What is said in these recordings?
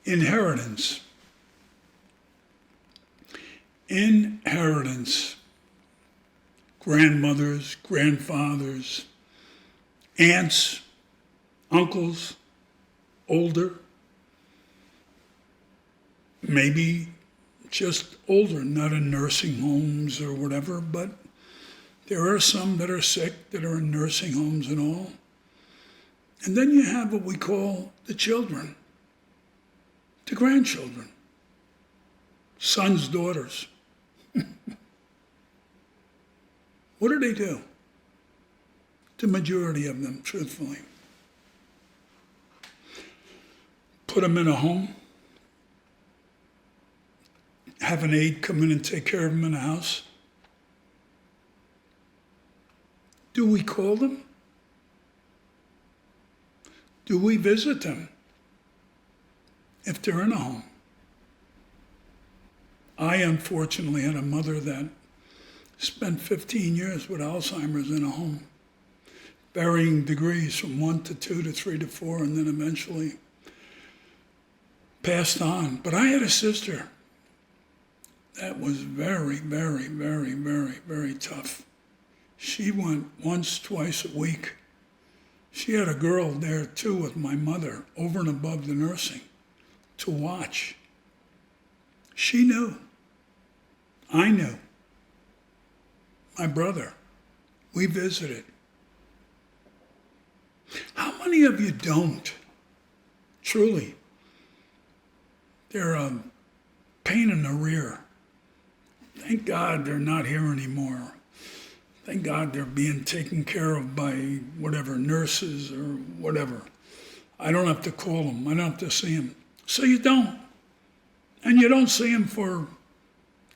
Inheritance. Inheritance. Grandmothers, grandfathers, aunts, uncles, older, maybe just older, not in nursing homes or whatever, but there are some that are sick that are in nursing homes and all. And then you have what we call the children, the grandchildren, sons, daughters. What do they do? The majority of them, truthfully. Put them in a home, have an aide come in and take care of them in the house. Do we call them? Do we visit them if they're in a home? I unfortunately had a mother that spent 15 years with Alzheimer's in a home, varying degrees from 1 to 2 to 3 to 4, and then eventually passed on. But I had a sister that was very, very, very, very, very tough. She went once, twice a week. She had a girl there too with my mother, over and above the nursing, to watch. She knew. I knew. My brother. We visited. How many of you don't? Truly. They're a pain in the rear. Thank God they're not here anymore. Thank God they're being taken care of by whatever, nurses or whatever. I don't have to call them. I don't have to see them. So you don't. And you don't see them for,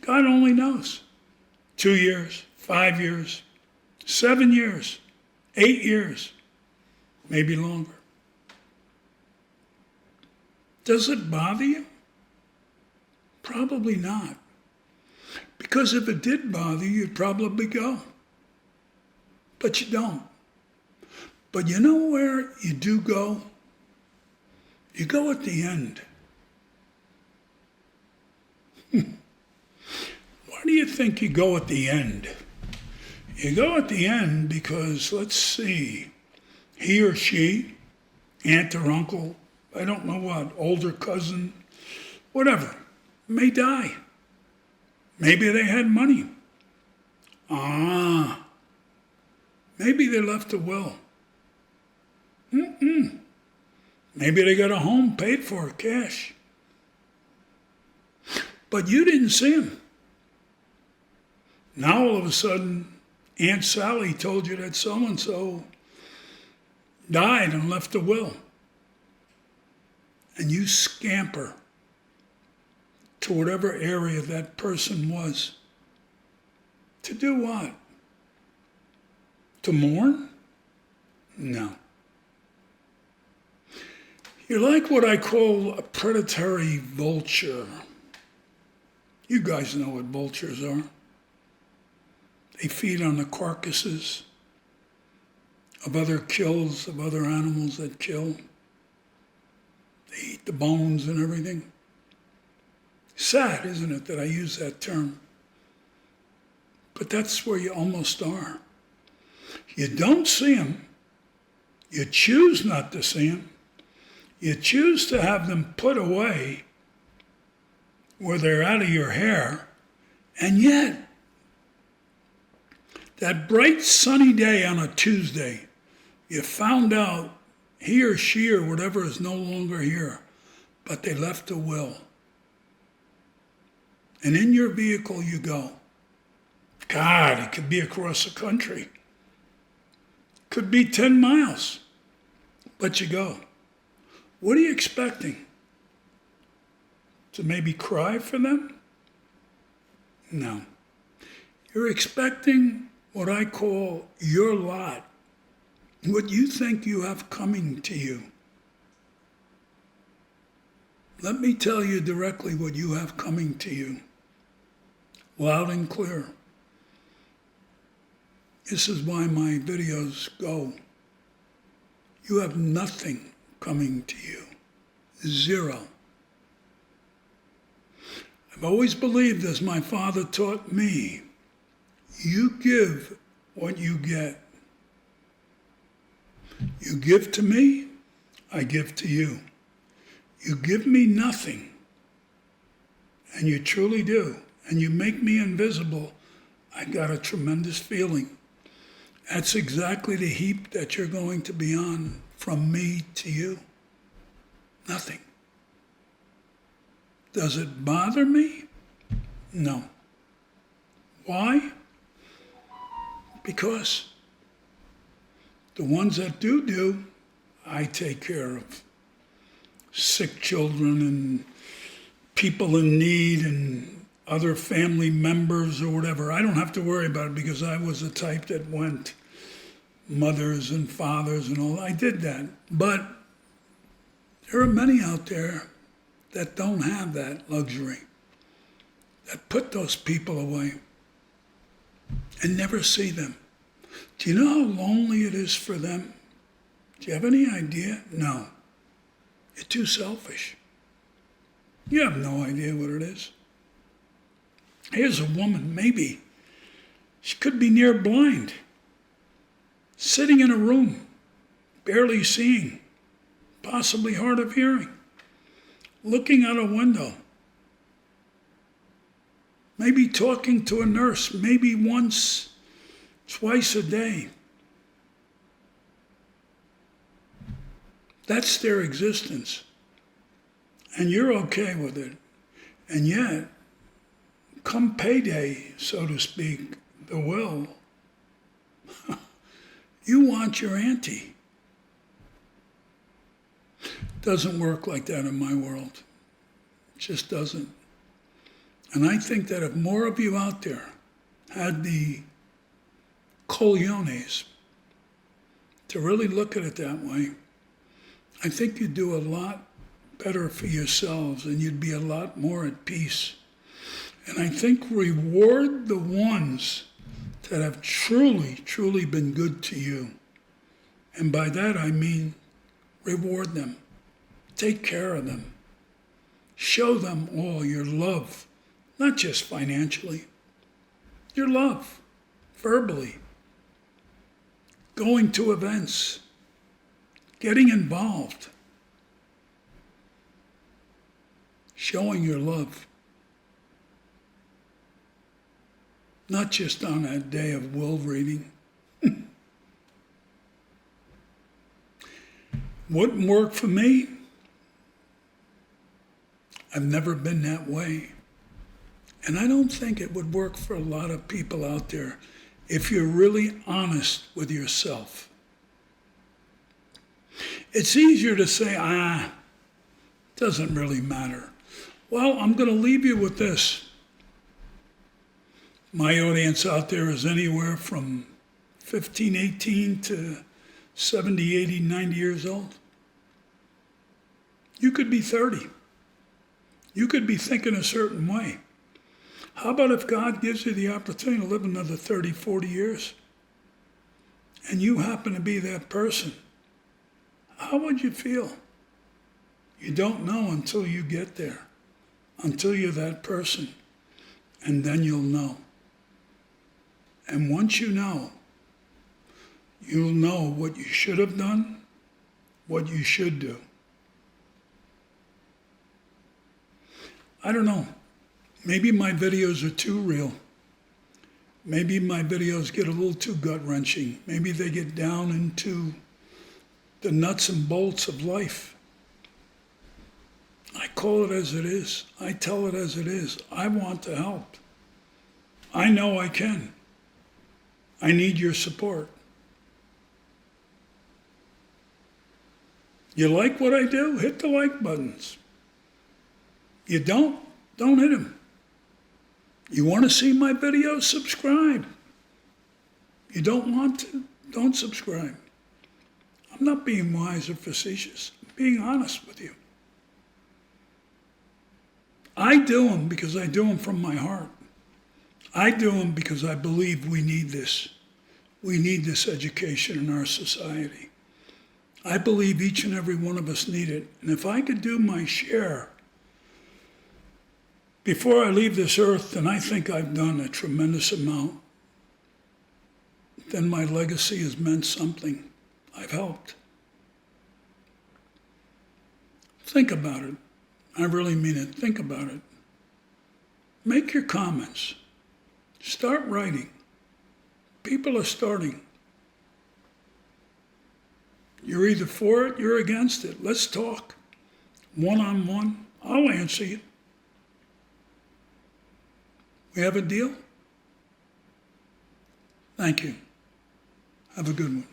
God only knows, 2 years, 5 years, 7 years, 8 years, maybe longer. Does it bother you? Probably not. Because if it did bother you, you'd probably go. But you don't. But you know where you do go? You go at the end. Why do you think you go at the end? You go at the end because, let's see, he or she, aunt or uncle, I don't know what, older cousin, whatever, may die. Maybe they had money. Maybe they left a will. Maybe they got a home paid for, cash. But you didn't see them. Now all of a sudden, Aunt Sally told you that so-and-so died and left a will. And you scamper to whatever area that person was. To do what? To mourn? No. You're like what I call a predatory vulture. You guys know what vultures are. They feed on the carcasses of other kills, of other animals that kill. They eat the bones and everything. Sad, isn't it, that I use that term? But that's where you almost are. You don't see them. You choose not to see them. You choose to have them put away where they're out of your hair. And yet, that bright sunny day on a Tuesday, you found out he or she or whatever is no longer here, but they left a will. And in your vehicle you go. God, it could be across the country. Could be 10 miles, but you go. What are you expecting? To maybe cry for them? No. You're expecting what I call your lot, what you think you have coming to you. Let me tell you directly what you have coming to you, loud and clear. This is why my videos go. You have nothing coming to you. Zero. I've always believed, as my father taught me, you give what you get. You give to me, I give to you. You give me nothing, and you truly do, and you make me invisible, I got a tremendous feeling. That's exactly the heap that you're going to be on from me to you. Nothing. Does it bother me? No. Why? Because the ones that do, I take care of. Sick children and people in need and other family members or whatever. I don't have to worry about it because I was the type that went mothers and fathers and all. I did that. But there are many out there that don't have that luxury, that put those people away and never see them. Do you know how lonely it is for them? Do you have any idea? No. You're too selfish. You have no idea what it is. Here's a woman, maybe. She could be near blind, sitting in a room, barely seeing, possibly hard of hearing, looking out a window, maybe talking to a nurse, maybe once, twice a day. That's their existence. And you're okay with it. And yet, come payday, so to speak, the will, you want your ante. Doesn't work like that in my world. It just doesn't. And I think that if more of you out there had the cojones to really look at it that way, I think you'd do a lot better for yourselves and you'd be a lot more at peace. And I think reward the ones that have truly, truly been good to you. And by that I mean reward them. Take care of them. Show them all your love, not just financially, your love, verbally, going to events, getting involved, showing your love. Not just on that day of will reading. Wouldn't work for me. I've never been that way. And I don't think it would work for a lot of people out there if you're really honest with yourself. It's easier to say, doesn't really matter. Well, I'm going to leave you with this. My audience out there is anywhere from 15, 18 to 70, 80, 90 years old. You could be 30. You could be thinking a certain way. How about if God gives you the opportunity to live another 30, 40 years, and you happen to be that person? How would you feel? You don't know until you get there, until you're that person, and then you'll know. And once you know, you'll know what you should have done, what you should do. I don't know. Maybe my videos are too real. Maybe my videos get a little too gut-wrenching. Maybe they get down into the nuts and bolts of life. I call it as it is. I tell it as it is. I want to help. I know I can. I need your support. You like what I do? Hit the like buttons. You don't hit them. You want to see my videos? Subscribe. You don't want to? Don't subscribe. I'm not being wise or facetious. I'm being honest with you. I do them because I do them from my heart. I do them because I believe we need this. We need this education in our society. I believe each and every one of us need it. And if I could do my share Before I leave this earth, and I think I've done a tremendous amount, then my legacy has meant something. I've helped. Think about it. I really mean it. Think about it. Make your comments. Start writing. People are starting. You're either for it, you're against it. Let's talk. One-on-one. I'll answer you. We have a deal? Thank you. Have a good one.